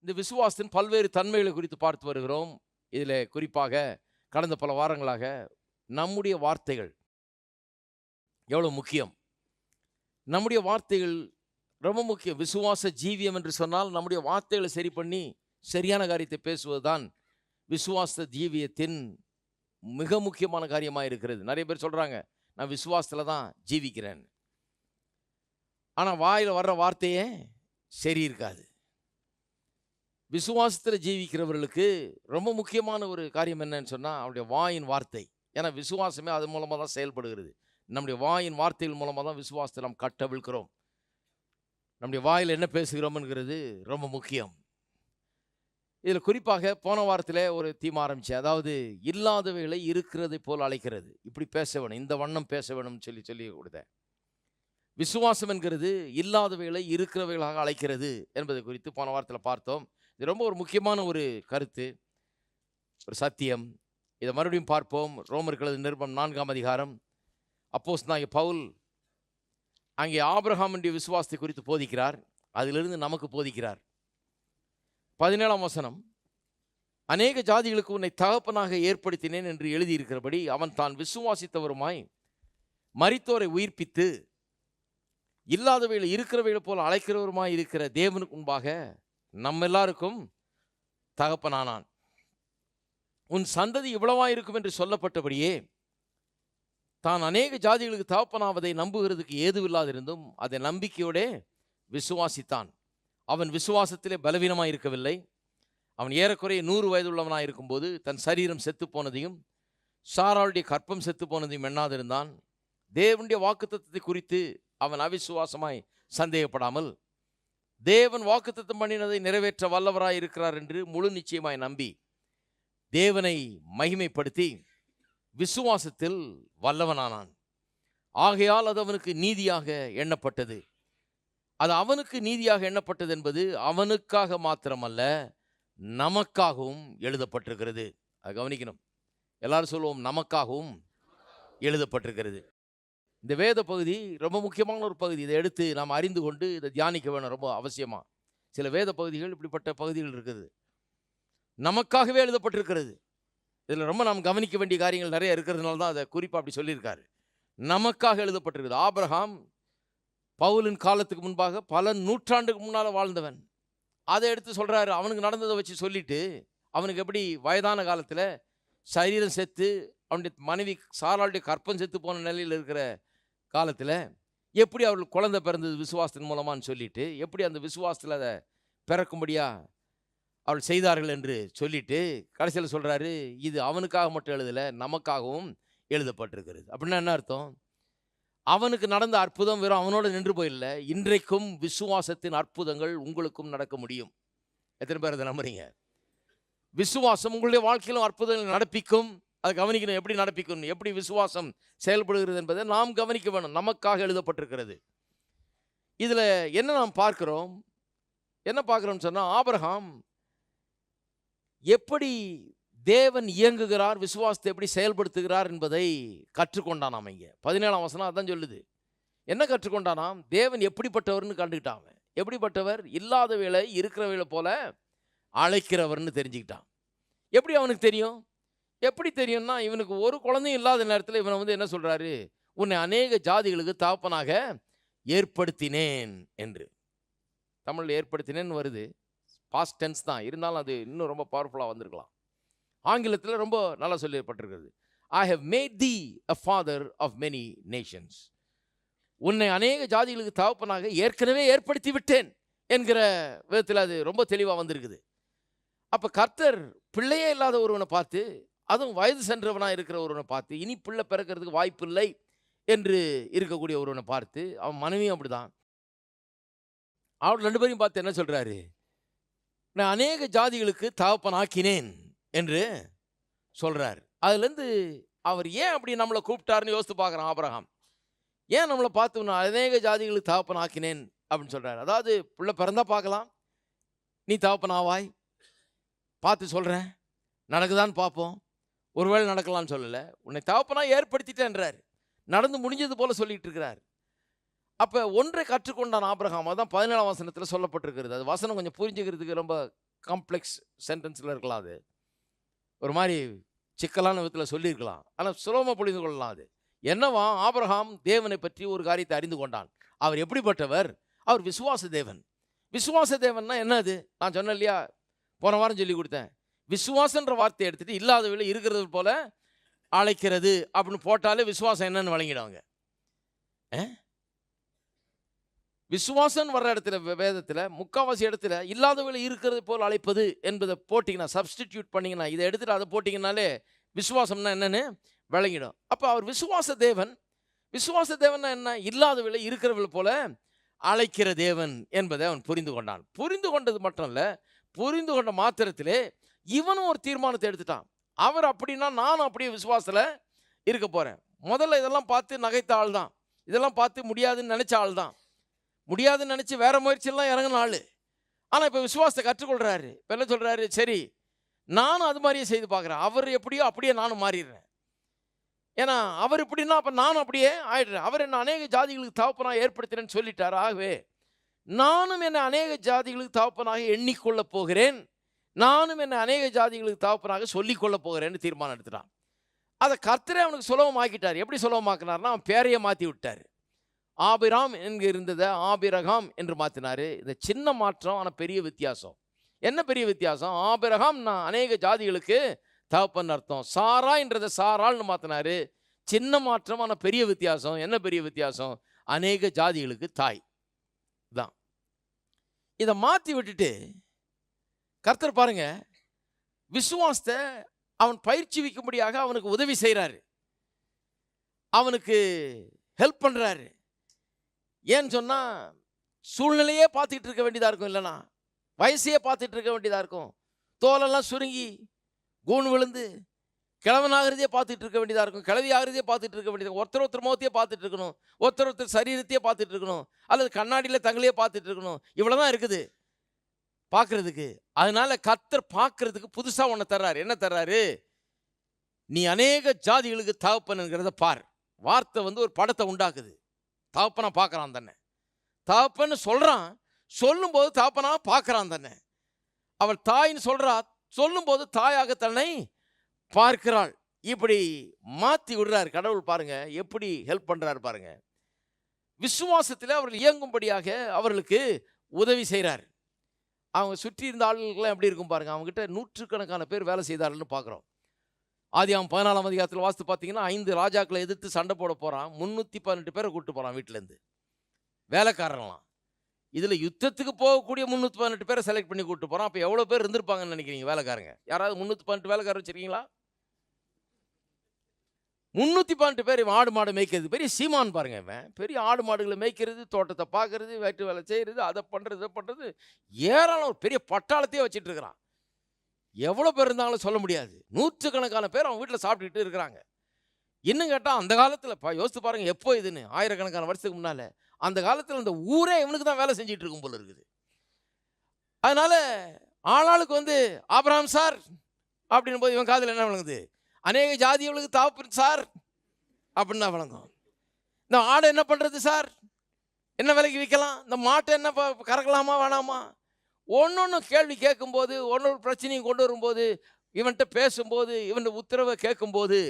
இந்த விசுவாசத்தின் பல்வேறு தன்மைகளை குறித்து பார்த்து வருகிறோம். இதில் குறிப்பாக கடந்த பல வாரங்களாக நம்முடைய வார்த்தைகள் எவ்வளோ முக்கியம், நம்முடைய வார்த்தைகள் ரொம்ப முக்கியம். விசுவாச ஜீவியம் என்று சொன்னால் நம்முடைய வார்த்தைகளை சரி பண்ணி சரியான காரியத்தை பேசுவதுதான் விசுவாச ஜீவியத்தின் மிக முக்கியமான காரியமாக இருக்கிறது. நிறைய பேர் சொல்கிறாங்க, நான் விசுவாசத்தில் தான் ஜீவிக்கிறேன், ஆனால் வாயில் வர்ற வார்த்தையே சரி இருக்காது. விசுவாசத்தில் ஜீவிக்கிறவர்களுக்கு ரொம்ப முக்கியமான ஒரு காரியம் என்னன்னு சொன்னால் அவருடைய வாயின் வார்த்தை. ஏன்னா விசுவாசமே அது மூலமாக தான் செயல்படுகிறது. நம்முடைய வாயின் வார்த்தைகள் மூலமாக தான் விசுவாசத்தை நாம் கட்டவிழ்க்கிறோம். நம்முடைய வாயில் என்ன பேசுகிறோம்ங்கிறது ரொம்ப முக்கியம். இதில் குறிப்பாக போன வாரத்தில் ஒரு தீம் ஆரம்பித்தேன். அதாவது இல்லாதவைகளை இருக்கிறதை போல் அழைக்கிறது. இப்படி பேச வேணும், இந்த வண்ணம் பேச வேணும்னு சொல்லி கொடுத்தேன். விசுவாசம் என்கிறது இல்லாதவைகளை இருக்கிறவைகளாக அழைக்கிறது என்பதை குறித்து போன வாரத்தில் பார்த்தோம். இது ரொம்ப ஒரு முக்கியமான ஒரு கருத்து, ஒரு சத்தியம். இதை மறுபடியும் பார்ப்போம். ரோமர்கள் நிருபம் 4ஆம் அதிகாரம். அப்போஸ்தலனாகிய பவுல் அங்கே ஆபிரகாமுடைய விசுவாசத்தை குறித்து போதிக்கிறார். அதிலிருந்து நமக்கு போதிக்கிறார். 17ஆம் வசனம், அநேக ஜாதிகளுக்கு உன்னை தகப்பனாக ஏற்படுத்தினேன் என்று எழுதியிருக்கிறபடி அவன் தான் விசுவாசித்தவருமாய் மரித்தோரை உயிர்ப்பித்து இல்லாதவைகளை இருக்கிறவைகளை போல் அழைக்கிறவருமாய் இருக்கிற தேவனுக்கு முன்பாக நம்ம எல்லாருக்கும் தகப்பனானான். உன் சந்ததி இவ்வளவாயிருக்கும் என்று சொல்லப்பட்டபடியே தான் அநேக ஜாதிகளுக்கு தகப்பனாவதை நம்புகிறதுக்கு ஏதுவில்லாதிருந்தும் அதை நம்பிக்கையோட விசுவாசித்தான். அவன் விசுவாசத்திலே பலவீனமாக இருக்கவில்லை. அவன் ஏறக்குறைய 100 வயதுள்ளவனாக இருக்கும்போது தன் சரீரம் செத்து போனதையும் சாராளுடைய கற்பம் செத்து போனதையும் எண்ணாதிருந்தான். தேவனுடைய வாக்குத்தத்தத்தை குறித்து அவன் அவிசுவாசமாய் சந்தேகப்படாமல் தேவன் வாக்குத்தத்தம் பண்ணினதை நிறைவேற்ற வல்லவராய் இருக்கிறார் என்று முழு நிச்சயமாய் நம்பி தேவனை மகிமைப்படுத்தி விசுவாசத்தில் வல்லவனானான். ஆகையால் அது அவனுக்கு நீதியாக எண்ணப்பட்டது. அது அவனுக்கு நீதியாக எண்ணப்பட்டது என்பது அவனுக்காக மாத்திரமல்ல, நமக்காகவும் எழுதப்பட்டிருக்கிறது. அது கவனிக்கணும். எல்லாரும் சொல்லுவோம், நமக்காகவும் எழுதப்பட்டிருக்கிறது. இந்த வேத பகுதி ரொம்ப முக்கியமான ஒரு பகுதி. இதை எடுத்து நாம் அறிந்து கொண்டு இதை தியானிக்க வேணும், ரொம்ப அவசியமாக. சில வேத பகுதிகள் இப்படிப்பட்ட பகுதிகள் இருக்குது, நமக்காகவே எழுதப்பட்டிருக்கிறது. இதில் ரொம்ப நாம் கவனிக்க வேண்டிய காரியங்கள் நிறைய இருக்கிறதுனால தான் அதை குறிப்பாக அப்படி சொல்லியிருக்காரு. நமக்காக எழுதப்பட்டிருக்குது. ஆபிரகாம் பவுலின் காலத்துக்கு முன்பாக பல நூற்றாண்டுக்கு முன்னால் வாழ்ந்தவன். அதை எடுத்து சொல்கிறாரு. அவனுக்கு நடந்ததை வச்சு சொல்லிட்டு, அவனுக்கு எப்படி வயதான காலத்தில் சரீரம் செத்து அவனுடைய மனைவி சாராளுடைய கற்பம் செத்து போன நிலையில் இருக்கிற காலத்தில் எப்படி அவர்களுக்கு குழந்தை பிறந்தது விசுவாசத்தின் மூலமானு சொல்லிட்டு, எப்படி அந்த விசுவாசத்தில் அதை பிறக்கும்படியா அவள் செய்தார்கள் என்று சொல்லிட்டு கடைசியில் சொல்கிறாரு, இது அவனுக்காக மட்டும் எழுதலை, நமக்காகவும் எழுதப்பட்டிருக்கிறது. அப்படின்னா என்ன அர்த்தம்? அவனுக்கு நடந்த அற்புதம் வெறும் அவனோட நின்று போயிடல. இன்றைக்கும் விசுவாசத்தின் அற்புதங்கள் உங்களுக்கும் நடக்க முடியும். எத்தனை பேர் அதை நம்புறீங்க? விசுவாசம் உங்களுடைய வாழ்க்கையிலும் அற்புதங்கள் நடப்பிக்கும். அதை கவனிக்கணும். எப்படி நடப்பிக்கும், எப்படி விசுவாசம் செயல்படுகிறது என்பதை நாம் கவனிக்க வேணும். நமக்காக எழுதப்பட்டிருக்கிறது. இதில் என்ன நாம் பார்க்கிறோம், என்ன பார்க்குறோம்னு சொன்னால், ஆபிரகாம் எப்படி தேவன் இயங்குகிறார், விசுவாசத்தை எப்படி செயல்படுத்துகிறார் என்பதை கற்றுக்கொண்டான். நாம் இங்கே 17ஆம் வசனம் அதான் சொல்லுது. என்ன கற்றுக்கொண்டானாம்? தேவன் எப்படிப்பட்டவர்னு கண்டுக்கிட்டான். எப்படிப்பட்டவர்? இல்லாத வேலை இருக்கிற போல அழைக்கிறவர்னு தெரிஞ்சுக்கிட்டான். எப்படி அவனுக்கு தெரியும்? எப்படி தெரியும்னா, இவனுக்கு ஒரு குழந்தையும் இல்லாத நேரத்தில் இவனை என்ன சொல்கிறாரு, உன்னை அநேக ஜாதிகளுக்கு தகப்பனாக ஏற்படுத்தினேன் என்று. தமிழில் ஏற்படுத்தினேன்னு வருது, பாஸ்ட் டென்ஸ் தான், இருந்தாலும் அது இன்னும் ரொம்ப பவர்ஃபுல்லாக வந்திருக்கலாம். ஆங்கிலத்தில் ரொம்ப நல்லா சொல்லப்பட்டிருக்கிறது. I have made the a father of many nations. உன்னை அநேக ஜாதிகளுக்கு தகப்பனாக ஏற்கனவே ஏற்படுத்தி விட்டேன் என்கிற விதத்தில் அது ரொம்ப தெளிவாக வந்திருக்குது. அப்போ கர்த்தர் பிள்ளையே இல்லாத ஒருவனை பார்த்து, அதுவும் வயது சென்றவனாக இருக்கிற ஒருவனை பார்த்து, இனி பிள்ளை பிறக்கிறதுக்கு வாய்ப்பு இல்லை என்று இருக்கக்கூடிய ஒருவனை பார்த்து, அவன் மனைவியும் அப்படிதான், அவர் 2 பேரையும் பார்த்து என்ன சொல்கிறாரு, நான் அநேக ஜாதிகளுக்கு தகப்பனாக்கினேன் என்று சொல்கிறார். அதுலேருந்து அவர் ஏன் அப்படி நம்மளை கூப்பிட்டாருன்னு யோசித்து பார்க்குறான் ஆபிரகாம். ஏன் நம்மளை பார்த்து நான் அநேக ஜாதிகளுக்கு தகப்பனாக்கினேன் அப்படின்னு சொல்கிறார். அதாவது பிள்ளை பிறந்தா பார்க்கலாம், நீ தகப்பனாவாய், பார்த்து சொல்கிறேன், நடக்குதான்னு பார்ப்போம், ஒருவேளை நடக்கலான்னு சொல்லலை, உன்னை தகப்பனாக ஏற்படுத்திட்டேன்றார். நடந்து முடிஞ்சது போல் சொல்லிகிட்டு இருக்கிறார். அப்போ ஒன்றை கற்றுக்கொண்டான் ஆபிரகாம். அதுதான் 17ஆம் வசனத்தில் சொல்லப்பட்டிருக்கிறது. அது வசனம் கொஞ்சம் புரிஞ்சுக்கிறதுக்கு ரொம்ப காம்ப்ளெக்ஸ் சென்டென்ஸில் இருக்கலாம், அது ஒரு மாதிரி சிக்கலான விதத்தில் சொல்லியிருக்கலாம். ஆனால் சுலபமாக புரிந்து கொள்ளலாம். அது என்னவா, ஆபிரகாம் தேவனை பற்றி ஒரு காரியத்தை அறிந்து கொண்டான். அவர் எப்படிப்பட்டவர்? அவர் விசுவாச தேவன். விசுவாச தேவன்னா என்ன? அது நான் சொன்னேன் இல்லையா, போன வாரம் சொல்லி கொடுத்தேன். விசுவாசன்ற வார்த்தையை எடுத்துட்டு இல்லாதவளை இருக்கிறது போல அழைக்கிறது அப்படின்னு போட்டாலே விசுவாசம் என்னன்னு வழங்கிடுவாங்க. விசுவாசம் வர்ற இடத்துல வேதத்தில் முக்கால்வாசி இடத்துல இல்லாதவளை இருக்கிறது போல் அழைப்பது என்பதை போட்டிங்கன்னா, சப்ஸ்டிடியூட் பண்ணிங்கன்னா, இதை எடுத்துகிட்டு அதை போட்டிங்கனாலே விசுவாசம்னா என்னன்னு விளங்கிடும். அப்போ அவர் விசுவாச தேவன். விசுவாச தேவன்னா என்ன? இல்லாதவளை இருக்கிறவளை போல அழைக்கிற தேவன் என்பதை அவன் புரிந்து கொண்டான். புரிந்து கொண்டது மட்டும் இல்லை, புரிந்து கொண்ட மாத்திரத்திலே இவனும் ஒரு தீர்மானத்தை எடுத்துட்டான். அவர் அப்படின்னா நானும் அப்படியே விசுவாசத்தில் இருக்க போகிறேன். முதல்ல இதெல்லாம் பார்த்து நகைத்த ஆள் தான், இதெல்லாம் பார்த்து முடியாதுன்னு நினச்ச ஆள் தான், முடியாதுன்னு நினச்சி வேற முயற்சியெல்லாம் இறங்கின ஆள். ஆனால் இப்போ விசுவாசத்தை கற்றுக்கொள்கிறாரு. இப்போ என்ன சொல்கிறாரு? சரி, நானும் அது மாதிரியே செய்து பார்க்குறேன். அவர் எப்படியோ அப்படியே நானும் மாறிடுறேன். ஏன்னா அவர் இப்படின்னா அப்போ நானும் அப்படியே ஆயிடுறேன். அவர் என்ன அநேக ஜாதிகளுக்கு தகப்பனாக ஏற்படுத்துறேன்னு சொல்லிட்டார். ஆகவே நானும் என்னை அநேக ஜாதிகளுக்கு தகப்பனாக எண்ணிக்கொள்ள போகிறேன், நானும் என்னை அநேக ஜாதிகளுக்கு தகப்பனாக சொல்லிக்கொள்ள போகிறேன்னு தீர்மானம் எடுத்துட்டான். அதை கர்த்தரே அவனுக்கு சுலபமாக்கிட்டார். எப்படி சுலபமாக்கினார்னா, அவன் பேரையை மாற்றி விட்டார். ஆபிராம் என்கிற இருந்ததை ஆபிரகாம் என்று மாற்றினார். இந்த சின்ன மாற்றம், ஆனால் பெரிய வித்தியாசம். என்ன பெரிய வித்தியாசம்? ஆபிரகாம் நான் அநேக ஜாதிகளுக்கு தகப்பன் அர்த்தம். சாரா என்றதை சாராள்னு மாற்றினார். சின்ன மாற்றம், ஆனால் பெரிய வித்தியாசம். என்ன பெரிய வித்தியாசம்? அநேக ஜாதிகளுக்கு தாய் தான். இதை மாற்றி விட்டுட்டு கர்த்தர் பாருங்க, விசுவாசத்தை அவன் பயிற்சி வைக்கும்படியாக அவனுக்கு உதவி செய்கிறாரு, அவனுக்கு ஹெல்ப் பண்ணுறாரு. ஏன்னு சொன்னால், சூழ்நிலையே பார்த்துக்கிட்டு இருக்க வேண்டியதாக இருக்கும், இல்லைனா வயசையே பார்த்துட்டு இருக்க வேண்டியதாக இருக்கும். தோலெல்லாம் சுருங்கி கூண் விழுந்து கிழவனாகிறதே பார்த்துட்டு இருக்க வேண்டியதாக இருக்கும், கிழவி ஆகிறதே பார்த்துட்டு இருக்க வேண்டியது. ஒருத்தர் முகத்தையே பார்த்துட்டு இருக்கணும், ஒருத்தர் சரீரத்தையே பார்த்துட்டு இருக்கணும், அல்லது கண்ணாடியில் தங்களையே பார்த்துட்டு இருக்கணும். இவ்வளோ தான் இருக்குது பார்க்கறதுக்கு. அதனால கர்த்தர் பார்க்கறதுக்கு புதுசாக ஒன்று தர்றாரு. என்ன தர்றாரு? நீ அநேக ஜாதிகளுக்கு தகப்பன்ங்கிறத பார். வார்த்தை ஒரு படத்தை உண்டாக்குது. தகப்பனா பார்க்குறான் தானே, தகப்பன்னு சொல்கிறான், சொல்லும்போது தகப்பனா பார்க்குறான் தானே. அவள் தாயின்னு சொல்கிறா, சொல்லும்போது தாயாக தன்னை பார்க்கிறாள். இப்படி மாற்றி விடுறாரு கடவுள். பாருங்க எப்படி ஹெல்ப் பண்ணுறாரு பாருங்க. விசுவாசத்தில் அவர்கள் இயங்கும்படியாக அவர்களுக்கு உதவி செய்கிறார். அவங்க சுற்றி இருந்த ஆளுகளுக்கெல்லாம் எப்படி இருக்கும் பாருங்க. அவங்ககிட்ட நூற்றுக்கணக்கான பேர் வேலை செய்தார்கள்னு பார்க்குறோம். ஆதியாகமம் 14ஆம் அதிகாரத்தில் வாசித்து பார்த்தீங்கன்னா, 5 ராஜாக்களை எதிர்த்து சண்டை போட போகிறான். 318 பேரை கூப்பிட்டு போகிறான் வீட்டிலேருந்து, வேலைக்காரங்களாம். இதில் யுத்தத்துக்கு போகக்கூடிய 318 பேரை செலக்ட் பண்ணி கூப்பிட்டு போகிறான். அப்போ எவ்வளோ பேர் இருந்திருப்பாங்கன்னு நினைக்கிறீங்க வேலைக்காரங்க? யாராவது 318 வேலைக்காரர் வச்சுருக்கீங்களா? 318 பேர். இவன் ஆடு மாடு மேய்க்கிறது பெரிய சீமான் பாருங்க. இவன் பெரிய ஆடு மாடுகளை மேய்க்கிறது, தோட்டத்தை பார்க்கறது, வீட்டு வேலை செய்கிறது, அதை பண்ணுறது, இதை பண்ணுறது, ஏராளம் ஒரு பெரிய பட்டாளத்தையே வச்சுட்டு இருக்கிறான். எவ்வளோ பேர் இருந்தாலும் சொல்ல முடியாது. நூற்றுக்கணக்கான பேர் அவன் வீட்டில் சாப்பிட்டுக்கிட்டு இருக்கிறாங்க. இன்னும் கேட்டால் அந்த காலத்தில் யோசித்து பாருங்கள், எப்போ இதுன்னு, ஆயிரக்கணக்கான வருஷத்துக்கு முன்னால், அந்த காலத்தில் அந்த ஊரே இவனுக்கு தான் வேலை செஞ்சுட்டு இருக்கும் போல இருக்குது. அதனால் ஆளாளுக்கு ஆபிரகாம் சார் அப்படின் போது இவன் காதில் என்ன விளங்குது? அநேக ஜாதிகளுக்கு தகப்பன் சார் அப்படின்னு தான் விளங்கும். இந்த ஆடை என்ன பண்ணுறது சார்? என்ன விலைக்கு விற்கலாம்? இந்த மாட்டை என்ன கறக்கலாமா வேணாமா? ஒன்று கேள்வி கேட்கும்போது, ஒன்று பிரச்சனையும் கொண்டு வரும்போது, இவன்கிட்ட பேசும்போது, இவன் உத்தரவை கேட்கும்போது,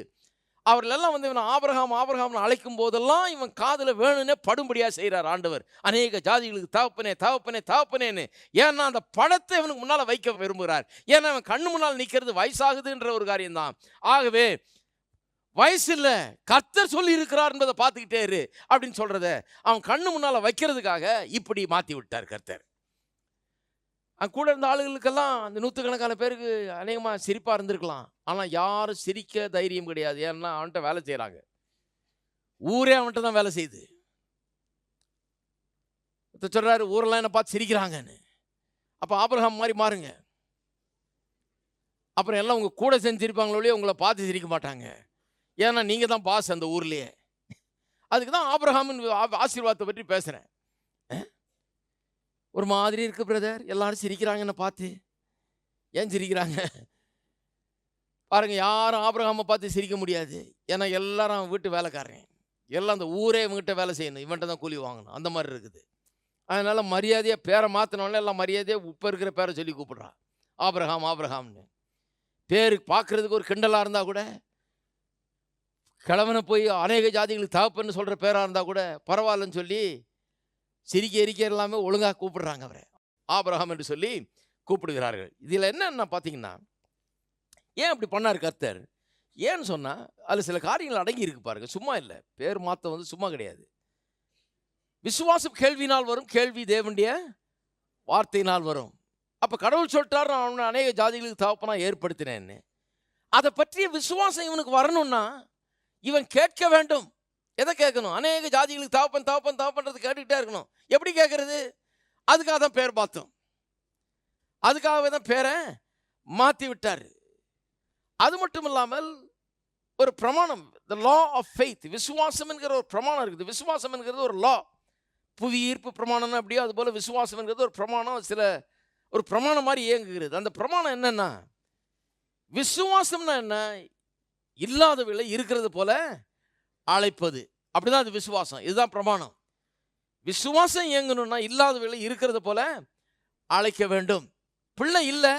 அவர்களெல்லாம் இவன் ஆபிரகாம்னு அழைக்கும் போதெல்லாம் இவன் காதில் வேணும்னே படும்படியாக செய்கிறார் ஆண்டவர். அநேக ஜாதிகளுக்கு தகப்பனே தகப்பனே தகப்பனேன்னு. ஏன்னா அந்த படத்தை இவனுக்கு முன்னால் வைக்க விரும்புகிறார். ஏன்னா அவன் கண்ணு முன்னால் நிற்கிறது வயசாகுதுன்ற ஒரு காரியம்தான். ஆகவே வயசு இல்லை, கர்த்தர் சொல்லி இருக்கிறார் என்பதை பார்த்துக்கிட்டே இரு அப்படின்னு சொல்கிறத அவன் கண்ணு முன்னால் வைக்கிறதுக்காக இப்படி மாற்றி விட்டார் கர்த்தர். கூட இருந்த ஆளுகளுக்கெல்லாம் அந்த நூற்றுக்கணக்கான பேருக்கு அநேகமாக சிரிப்பாக இருந்திருக்கலாம். ஆனால் யாரும் சிரிக்க தைரியம் கிடையாது. ஏன்னா அவன்கிட்ட வேலை செய்கிறாங்க, ஊரே அவன்கிட்ட தான் வேலை செய்யுது. சொல்கிறாரு, ஊரெல்லாம் என்னை பார்த்து சிரிக்கிறாங்கன்னு. அப்போ ஆபிரகாம் மாதிரி மாறுங்க, அப்புறம் எல்லாம் உங்கள் கூட செஞ்சு சிரிப்பாங்களோ, உங்களை பார்த்து சிரிக்க மாட்டாங்க. ஏன்னா நீங்கள் தான் பாஸ் அந்த ஊர்லேயே. அதுக்கு தான் ஆபிரகாமின் ஆசீர்வாதத்தை பற்றி பேசுகிறேன். ஒரு மாதிரி இருக்குது பிரதர், எல்லாரும் சிரிக்கிறாங்க என்னை பார்த்து. ஏன் சிரிக்கிறாங்க பாருங்கள். யாரும் ஆபிரகாமை பார்த்து சிரிக்க முடியாது. ஏன்னா எல்லாரும் வீட்டு வேலைக்காரன், எல்லாம் அந்த ஊரே இவங்ககிட்ட வேலை செய்யணும், இவன்கிட்ட தான் கூலி வாங்கணும், அந்த மாதிரி இருக்குது. அதனால் மரியாதையாக பேரை மாற்றினோடனே எல்லாம் மரியாதையாக இப்போ இருக்கிற பேரை சொல்லி கூப்பிட்றான். ஆபிரகாம் ஆபிரகாம்னு பேரு பார்க்கறதுக்கு ஒரு கிண்டலாக இருந்தால் கூட, கிழவனை போய் அநேக ஜாதிகளுக்கு தகப்பன்னு சொல்கிற பேராக இருந்தால் கூட பரவாயில்லன்னு சொல்லி சிரிக்க எல்லாமே ஒழுங்காக கூப்பிடுறாங்க அவரை. ஆபிரகாம் என்று சொல்லி கூப்பிடுகிறார்கள். இதில் என்னன்னா பார்த்தீங்கன்னா, ஏன் அப்படி பண்ணார் கர்த்தர்? ஏன்னு சொன்னால் அதில் சில காரியங்கள் அடங்கி இருக்கு பாருங்க. சும்மா இல்லை, பேர் மாற்ற வந்து சும்மா கிடையாது. விசுவாசம் கேள்வினால் வரும், கேள்வி தேவனுடைய வார்த்தையினால் வரும். அப்போ கடவுள் சொல்லிட்டார், நான் அவனை அநேக ஜாதிகளுக்கு தகப்பனா ஏற்படுத்தினேன்னு. அதை பற்றிய விசுவாசம் இவனுக்கு வரணும்னா இவன் கேட்க வேண்டும். எதை கேட்கணும்? அநேக ஜாதிகளுக்கு தகப்பன் தகப்பன் தகப்பன்றது கேட்டுக்கிட்டே இருக்கணும். எப்படி கேட்கறது? அதுக்காக தான் பேர் பார்த்தோம், அதுக்காகவே தான் பேரை மாற்றி விட்டார். அது மட்டும் இல்லாமல் ஒரு பிரமாணம், த லா ஆஃப் ஃபெய்த், விசுவாசம் என்கிற ஒரு பிரமாணம் இருக்குது. விசுவாசம் என்கிறது ஒரு லா, புவி ஈர்ப்பு பிரமாணம்னா அப்படியே அதுபோல் விசுவாசம் என்கிறது ஒரு பிரமாணம், ஒரு பிரமாணம் மாதிரி இயங்குகிறது. அந்த பிரமாணம் என்னன்னா, விசுவாசம்னா என்ன? இல்லாதவர்களை இருக்கிறது போல அழைப்பது. அப்படிதான் அது விசுவாசம். இதுதான் பிரமாணம். விசுவாசம் இயங்கணும்னா இல்லாதவர்களை இருக்கிறது போல அழைக்க வேண்டும். பிள்ளை இல்லை,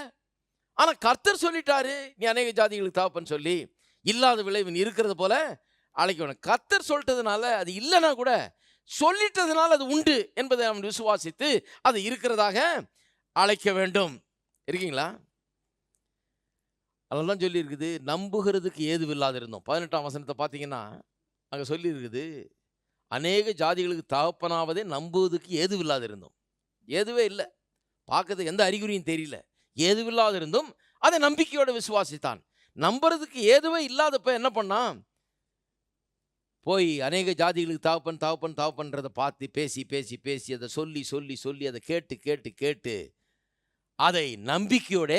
ஆனால் கர்த்தர் சொல்லிட்டாரு, நீ அநேக ஜாதிகளுக்கு தகப்பன்னு சொல்லி இல்லாத விளைவின் இருக்கிறது போல அழைக்கணும். கர்த்தர் சொல்லிட்டதுனால அது இல்லைன்னா கூட சொல்லிட்டதுனால அது உண்டு என்பதை நாம் விசுவாசித்து அது இருக்கிறதாக அழைக்க வேண்டும். இருக்கீங்களா? அதெல்லாம் சொல்லி இருக்குது, நம்புகிறதுக்கு ஏதுவில்லாத இருந்தோம். 18ஆம் வசனத்தை பார்த்தீங்கன்னா அங்கே சொல்லி இருக்குது, அநேக ஜாதிகளுக்கு தகப்பனாவதே நம்புவதற்கு ஏதுவில்லாத இருந்தோம். ஏதுவே இல்லை, பார்க்கறதுக்கு எந்த அறிகுறியும் தெரியல, ஏதுவில்லாத இருந்தும் அதை நம்பிக்கையோட விசுவாசித்தான். நம்புறதுக்கு ஏதுவே இல்லாதப்ப என்ன பண்ணான்? போய் அநேக ஜாதிகளுக்கு தகப்பன் தகப்பன் தகப்பன்றதை பார்த்து பேசி பேசி பேசி அதை சொல்லி சொல்லி சொல்லி அதை கேட்டு கேட்டு கேட்டு அதை நம்பிக்கையோட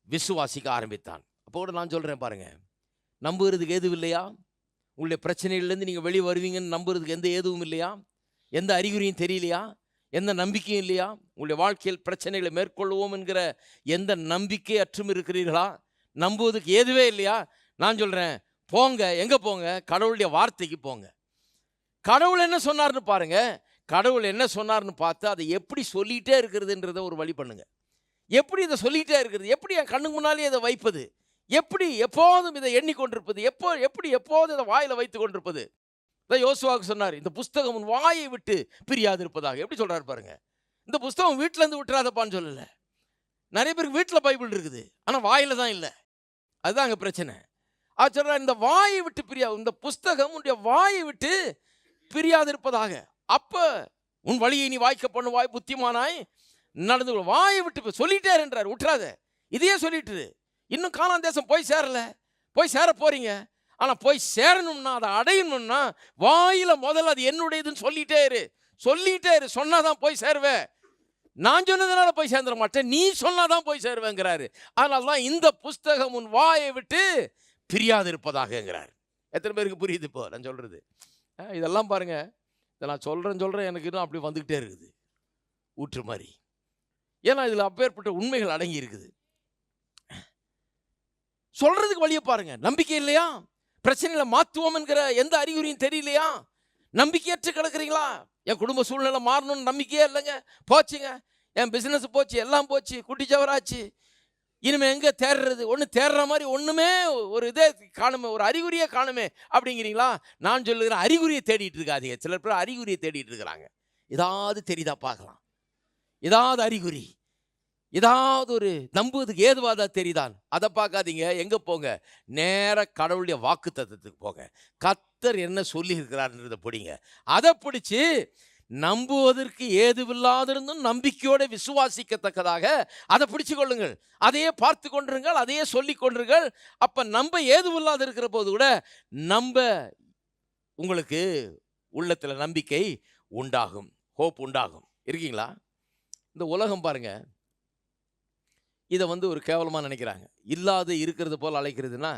விசுவாசிக்க ஆரம்பித்தான். அப்போ கூட நான் சொல்கிறேன் பாருங்க, நம்புகிறதுக்கு ஏதுவும் இல்லையா? உங்களுடைய பிரச்சனைகள்லேருந்து நீங்கள் வெளியே வருவீங்கன்னு நம்புறதுக்கு எந்த ஏதுவும் இல்லையா? எந்த அறிகுறியும் தெரியலையா? எந்த நம்பிக்கையும் இல்லையா? உங்களுடைய வாழ்க்கையில் பிரச்சனைகளை மேற்கொள்வோம் என்கிற எந்த நம்பிக்கை அற்றும் இருக்கிறீர்களா? நம்புவதுக்கு ஏதுவே இல்லையா? நான் சொல்கிறேன், போங்க. எங்கே போங்க? கடவுளுடைய வார்த்தைக்கு போங்க. கடவுள் என்ன சொன்னார்னு பாருங்க. கடவுள் என்ன சொன்னார்னு பார்த்து அதை எப்படி சொல்லிகிட்டே இருக்கிறதுன்றதை ஒரு வழி பண்ணுங்க. எப்படி இதை சொல்லிகிட்டே இருக்கிறது? எப்படி என் கண்ணுக்கு முன்னாலே இதை வைப்பது? எப்படி எப்போதும் இதை எண்ணிக்கொண்டிருப்பது? எப்படி எப்போதும் இதை வாயில் வைத்து கொண்டிருப்பது? இதை யோசுவாவுக்கு சொன்னார், இந்த புஸ்தகம் உன் வாயை விட்டு பிரியாது இருப்பதாக. எப்படி சொல்கிறாரு பாருங்க. இந்த புஸ்தகம் வீட்டிலேருந்து விட்டுறாதப்பான்னு சொல்லலை. நிறைய பேருக்கு வீட்டில் பைபிள் இருக்குது, ஆனால் வாயில் தான் இல்லை. அதுதான் அங்கே பிரச்சனை. அது சொல்கிறார், இந்த வாயை விட்டு பிரியாது, இந்த புஸ்தகம் உன்னுடைய வாயை விட்டு பிரியாது இருப்பதாக. அப்போ உன் வழியை நீ வாய்க்க பண்ணுவாய், புத்திமானாய் நடந்து வாயை விட்டு சொல்லிட்டே என்றார். விட்டுறாத, இதையே சொல்லிட்டு இன்னும் கானான் தேசம் போய் சேரலை, போய் சேர போறீங்க. ஆனால் போய் சேரணும்னா அதை அடையணும்னா வாயில முதல்ல அது என்னுடையதுன்னு சொல்லிட்டே இரு, சொல்லிட்டே இரு. சொன்னாதான் போய் சேருவேன். நான் சொன்னதுனால போய் சேர்ந்துட மாட்டேன், நீ சொன்னாதான் போய் சேருவேங்கிறாரு. அதனால தான் இந்த புஸ்தகம் உன் வாயை விட்டு பிரியாது இருப்பதாகங்கிறார். எத்தனை பேருக்கு புரியுது இப்போ நான் சொல்றது? இதெல்லாம் பாருங்க, இதை நான் சொல்றேன் எனக்கு இன்னும் அப்படி வந்துக்கிட்டே இருக்குது ஊற்று மாதிரி. ஏன்னா இதில் அப்பேற்பட்ட உண்மைகள் அடங்கி இருக்குது. சொல்றதுக்கு வழியை பாருங்க. நம்பிக்கை இல்லையா? பிரச்சனைகளை மாற்றுவோம் என்கிற எந்த அறிகுறியும் தெரியலையா? நம்பிக்கையற்று கிடக்குறீங்களா? என் குடும்ப சூழ்நிலை மாறணும்னு நம்பிக்கையே இல்லைங்க, போச்சுங்க, என் பிஸ்னஸ் போச்சு, எல்லாம் போச்சு, குட்டிச்சவராச்சு, இனிமேல் எங்கே தேடுறது? ஒன்று தேடுற மாதிரி ஒன்றுமே ஒரு இதே காணுமே, ஒரு அறிகுறியே காணுமே அப்படிங்கிறீங்களா? நான் சொல்லுகிறேன், அறிகுறியை தேடிட்டு இருக்காதீங்க. சிலர் பேர் அறிகுறியை தேடிட்டு இருக்கிறாங்க. ஏதாவது தெரியுதா பார்க்கலாம், ஏதாவது அறிகுறி, ஏதாவது ஒரு நம்புவதுக்கு ஏதுவாதா தெரியுதான், அதை பார்க்காதீங்க. எங்கே போங்க? நேர கடவுளுடைய வாக்கு தத்துவத்துக்கு போங்க. கர்த்தர் என்ன சொல்லி இருக்கிறார்ன்றதை பிடிங்க. அதை பிடிச்சி நம்புவதற்கு ஏதுவில்லாதிருந்தும் நம்பிக்கையோடு விசுவாசிக்கத்தக்கதாக அதை பிடிச்சு கொள்ளுங்கள். அதையே பார்த்து கொண்டிருங்கள், அதையே சொல்லி கொண்டிருங்கள். அப்போ நம்ப ஏதுவில்லாது இருக்கிற போது கூட நம்ப உங்களுக்கு உள்ளத்தில் நம்பிக்கை உண்டாகும், ஹோப் உண்டாகும். இருக்கீங்களா? இந்த உலகம் பாருங்க, இதை ஒரு கேவலமாக நினைக்கிறாங்க. இல்லாத இருக்கிறது போல் அழைக்கிறதுனா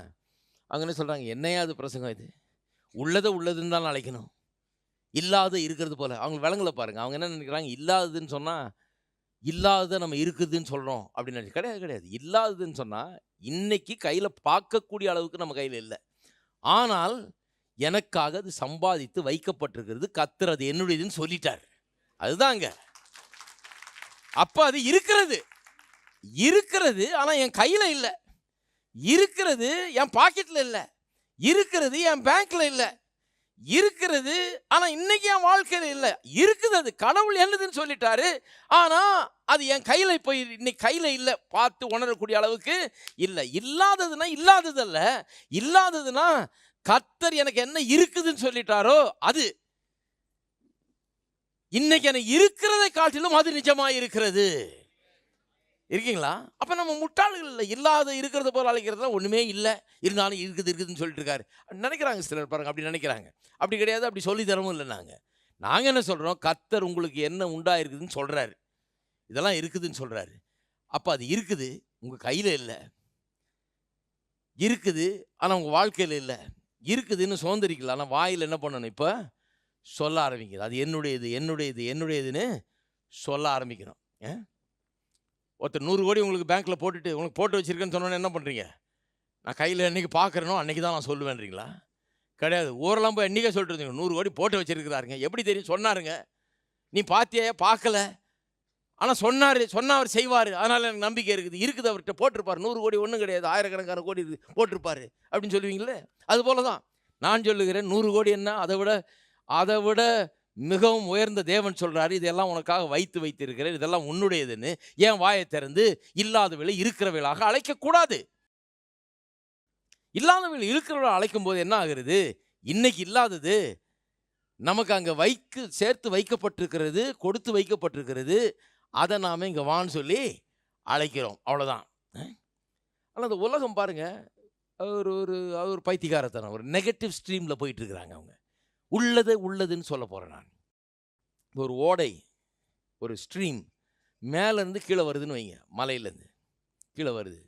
அவங்க என்ன சொல்கிறாங்க? என்னையா அது பிரசங்கம் இது? உள்ளதை உள்ளதுன்னு தான் அழைக்கணும், இல்லாத இருக்கிறது போல். அவங்க விலங்குல பாருங்கள். அவங்க என்ன நினைக்கிறாங்க? இல்லாததுன்னு சொன்னால் இல்லாததை நம்ம இருக்குதுன்னு சொல்கிறோம் அப்படின்னு நினைச்சு. கிடையாது. இல்லாததுன்னு சொன்னால் இன்னைக்கு கையில் பார்க்கக்கூடிய அளவுக்கு நம்ம கையில் இல்லை, ஆனால் எனக்காக அது சம்பாதித்து வைக்கப்பட்டிருக்கிறது, கர்த்தர் அது என்னுடையதுன்னு சொல்லிட்டார். அதுதாங்க. அப்போ அது இருக்கிறது. இருக்கிறது ஆனா என் கையில இல்ல, இருக்கிறது என் பாக்கெட்ல இல்ல, இருக்கிறது என் பேங்க்ல இல்ல, இருக்கிறது ஆனா இன்னைக்கு என் வாழ்க்கையில இல்ல. இருக்குது, அது கடவுள் என்னதுன்னு சொல்லிட்டாரு. ஆனா அது என் கையில இப்போ இன்னைக்கு கையில இல்ல, பார்த்து உணரக்கூடிய அளவுக்கு இல்ல. இல்லாததுன்னா இல்லாதது அல்ல, இல்லாததுன்னா கர்த்தர் எனக்கு என்ன இருக்குதுன்னு சொல்லிட்டாரோ அது. இன்னைக்கு எனக்கு இருக்கிறதை காட்டிலும் அது நிஜமா இருக்கிறது. இருக்கீங்களா? அப்ப நம்ம முட்டாள்கள் இல்லை. இல்லாத இருக்கிறத போல அழைக்கிறதுல ஒண்ணுமே இல்லை, இருந்தாலும் இருக்குதுன்னு சொல்லிட்டு இருக்காரு நினைக்கிறாங்க சிலர். பாருங்க, அப்படி நினைக்கிறாங்க. அப்படி கிடையாது, அப்படி சொல்லி தரவும் இல்லை. நாங்க என்ன சொல்றோம், கர்த்தர் உங்களுக்கு என்ன உண்டாயிருக்குதுன்னு சொல்றாரு, இதெல்லாம் இருக்குதுன்னு சொல்றாரு. அப்ப அது இருக்குது, உங்க கையில இல்லை. இருக்குது ஆனா உங்க வாழ்க்கையில இல்லை. இருக்குதுன்னு சுதந்திரிக்கலாம், ஆனா வாயில் என்ன பண்ணணும், இப்ப சொல்ல ஆரம்பிக்கிறது. அது என்னுடையது என்னுடையது என்னுடையதுன்னு சொல்ல ஆரம்பிக்கணும். ஒருத்தர் 100 கோடி உங்களுக்கு பேங்க்ல போட்டுட்டு உங்களுக்கு போட்டு வச்சிருக்கேன்னு சொன்னோன்னே என்ன பண்ணுறீங்க? நான் கையில் என்னைக்கு பார்க்குறேனோ அன்றைக்கி தான் நான் சொல்லுவேன்றீங்களா? கிடையாது. ஊரெல்லாம் போய் என்றைக்கே சொல்லிட்டு இருந்தீங்க 100 கோடி போட்டு வச்சிருக்கிறாருங்க. எப்படி தெரியும்? சொன்னாருங்க. நீ பார்த்தியா? பார்க்கல, ஆனால் சொன்னார், அவர் செய்வார், அதனால் எனக்கு நம்பிக்கை இருக்குது. இருக்குது, அவர்கிட்ட போட்டிருப்பார். 100 கோடி ஒன்றும் கிடையாது, ஆயிரக்கணக்கான கோடி போட்டிருப்பார் அப்படின்னு சொல்லுவீங்களே. அதுபோல தான் நான் சொல்லுகிறேன், 100 கோடி என்ன, அதை விட மிகவும் உயர்ந்த தேவன் சொல்றாரு, இதெல்லாம் உனக்காக வைத்திருக்கிறேன், இதெல்லாம் உன்னுடையதுன்னு. ஏன் வாயை திறந்து இல்லாதவளை இருக்கிறவளாக அழைக்கக்கூடாது? இல்லாதவளை இருக்கிறவளை அழைக்கும் போது என்ன ஆகிறது? இன்னைக்கு இல்லாதது நமக்கு அங்கே சேர்த்து வைக்கப்பட்டிருக்கிறது, கொடுத்து வைக்கப்பட்டிருக்கிறது. அதை நாம இங்கே வான்னு சொல்லி அழைக்கிறோம், அவ்வளோதான். ஆனால் அந்த உலகம் பாருங்க, ஒரு பைத்தியக்காரத்தனம், ஒரு நெகட்டிவ் ஸ்ட்ரீமில் போயிட்டு இருக்கிறாங்க. அவங்க உள்ளதுன்னு சொல்ல போகிறேன் நான். ஒரு ஓடை, ஒரு ஸ்ட்ரீம் மேலேருந்து கீழே வருதுன்னு வைங்க, மலையிலேருந்து கீழே வருது.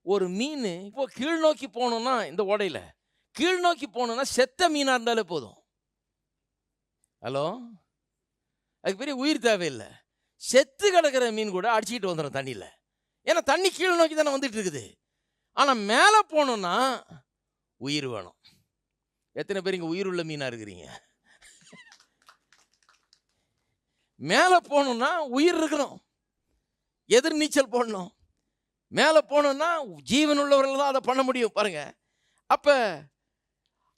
ஒரு மீன் இப்போ கீழ் நோக்கி போகணுன்னா, இந்த ஓடையில் கீழ் நோக்கி போகணுன்னா செத்த மீனாக இருந்தாலே போதும். ஹலோ, அதுக்கு பெரிய உயிர் தேவையில்லை. செத்து கிடக்கிற மீன் கூட அடிச்சுக்கிட்டு வந்துடும் தண்ணியில். ஏன்னா தண்ணி கீழே நோக்கி தானே வந்துட்டு இருக்குது. ஆனால் மேலே போகணுன்னா உயிர் வேணும். எத்தனை பேர் இங்கே உயிர் உள்ள மீனாக இருக்கிறீங்க? மேலே போகணுன்னா உயிர் இருக்கணும், எதிர் நீச்சல் போடணும். மேலே போகணுன்னா ஜீவன் உள்ளவர்கள் தான் அதை பண்ண முடியும். பாருங்க, அப்போ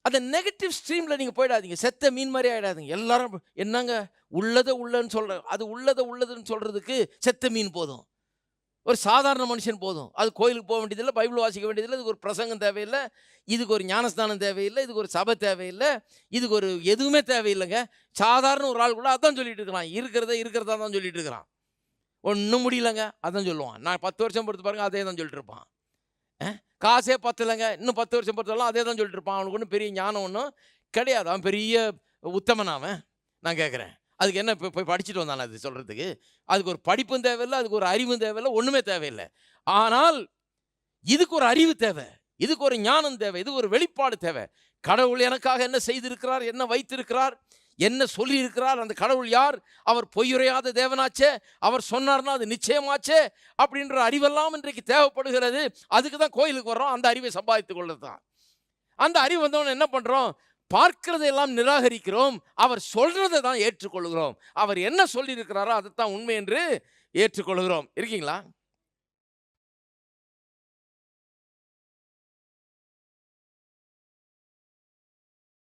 அந்த நெகட்டிவ் ஸ்ட்ரீமில் நீங்கள் போயிடாதீங்க, செத்த மீன் மாதிரி ஆகிடாதீங்க. எல்லாரும் என்னங்க உள்ளதுன்னு சொல்கிற, அது உள்ளதுன்னு சொல்கிறதுக்கு செத்த மீன் போதும், ஒரு சாதாரண மனுஷன் போதும். அது கோயிலுக்கு போக வேண்டியதில்லை, பைபிள் வாசிக்க வேண்டியதில்லை, இதுக்கு ஒரு பிரசங்கம் தேவையில்லை, இதுக்கு ஒரு ஞானஸ்தானம் தேவையில்லை, இதுக்கு ஒரு சபை தேவையில்லை, இதுக்கு ஒரு எதுவுமே தேவையில்லைங்க. சாதாரண ஒரு ஆள் கூட அதான் சொல்லிட்டு இருக்கிறான், இருக்கிறதா தான் சொல்லிட்டு இருக்கிறான். ஒன்றும் முடியலைங்க, அதான் சொல்லுவான். நான் 10 வருஷம் பொறுத்து பாருங்க, அதே தான் சொல்லிட்டு இருப்பான். காசே பத்தலைங்க, இன்னும் 10 வருஷம் பொறுத்தெல்லாம் அதே தான் சொல்லிட்டு இருப்பான். அவனுக்கு ஒன்றும் பெரிய ஞானம் ஒன்றும் கிடையாது, அவன் பெரிய உத்தமன் அவன். நான் கேட்குறேன், அதுக்கு என்ன போய் படிச்சுட்டு வந்தானே அது சொல்கிறதுக்கு? அதுக்கு ஒரு படிப்பும் தேவையில்லை, அதுக்கு ஒரு அறிவும் தேவையில்லை, ஒன்றுமே தேவையில்லை. ஆனால் இதுக்கு ஒரு அறிவு தேவை, இதுக்கு ஒரு ஞானம் தேவை, இது ஒரு வெளிப்பாடு தேவை. கடவுள் எனக்காக என்ன செய்திருக்கிறார், என்ன வைத்திருக்கிறார், என்ன சொல்லியிருக்கிறார், அந்த கடவுள் யார், அவர் பொய்யுரையாத தேவனாச்சே, அவர் சொன்னார்னா அது நிச்சயமாச்சே அப்படின்ற அறிவெல்லாம் இன்றைக்கு தேவைப்படுகிறது. அதுக்கு தான் கோயிலுக்கு வர்றோம், அந்த அறிவை சம்பாதித்துக் கொள்ளது தான். அந்த அறிவு வந்தவொன்னு என்ன பண்ணுறோம்? பார்க்கிறதையெல்லாம் நிராகரிக்கிறோம், அவர் சொல்றதை தான் ஏற்றுக்கொள்கிறோம். அவர் என்ன சொல்லியிருக்கிறாரோ அதைத்தான் உண்மை என்று ஏற்றுக்கொள்கிறோம். இருக்கீங்களா?